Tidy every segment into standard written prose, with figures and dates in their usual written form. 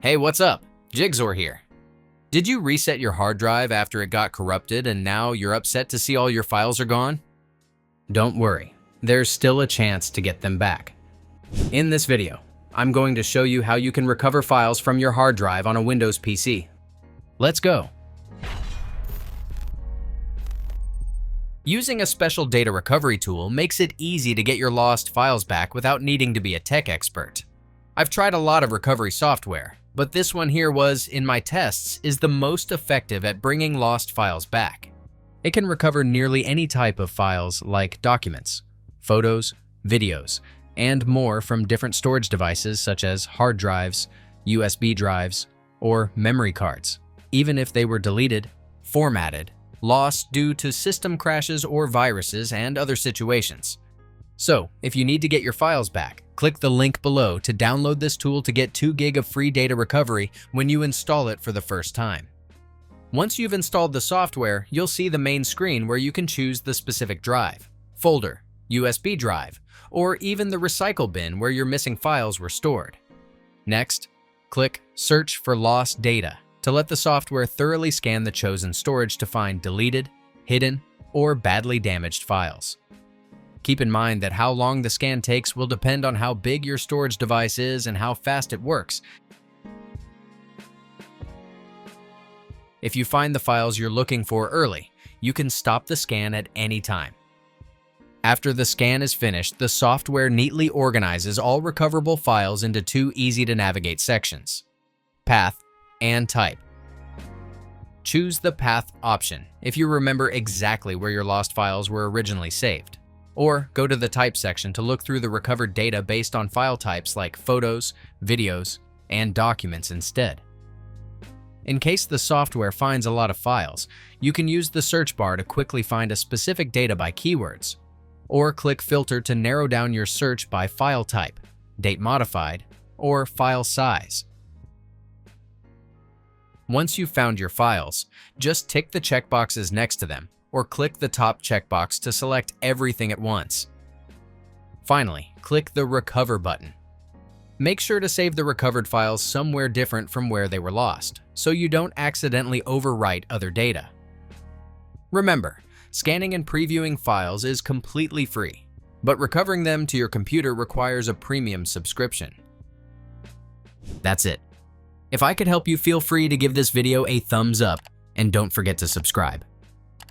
Hey, what's up? Jigxor here. Did you reset your hard drive after it got corrupted and now you're upset to see all your files are gone? Don't worry, there's still a chance to get them back. In this video, I'm going to show you how you can recover files from your hard drive on a Windows PC. Let's go. Using a special data recovery tool makes it easy to get your lost files back without needing to be a tech expert. I've tried a lot of recovery software, but this one here was, in my tests, is the most effective at bringing lost files back. It can recover nearly any type of files like documents, photos, videos, and more from different storage devices such as hard drives, USB drives, or memory cards, even if they were deleted, formatted, lost due to system crashes or viruses and other situations. So, if you need to get your files back, click the link below to download this tool to get 2 GB of free data recovery when you install it for the first time. Once you've installed the software, you'll see the main screen where you can choose the specific drive, folder, USB drive, or even the recycle bin where your missing files were stored. Next, click Search for Lost Data to let the software thoroughly scan the chosen storage to find deleted, hidden, or badly damaged files. Keep in mind that how long the scan takes will depend on how big your storage device is and how fast it works. If you find the files you're looking for early, you can stop the scan at any time. After the scan is finished, the software neatly organizes all recoverable files into 2 easy-to-navigate sections: Path and Type. Choose the Path option if you remember exactly where your lost files were originally saved. Or go to the Type section to look through the recovered data based on file types like photos, videos, and documents instead. In case the software finds a lot of files, you can use the search bar to quickly find a specific data by keywords, or click Filter to narrow down your search by file type, date modified, or file size. Once you've found your files, just tick the checkboxes next to them, or click the top checkbox to select everything at once. Finally, click the Recover button. Make sure to save the recovered files somewhere different from where they were lost, so you don't accidentally overwrite other data. Remember, scanning and previewing files is completely free, but recovering them to your computer requires a premium subscription. That's it. If I could help you, feel free to give this video a thumbs up, and don't forget to subscribe.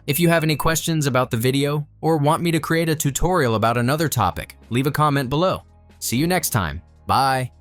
If you have any questions about the video or want me to create a tutorial about another topic, leave a comment below. See you next time. Bye.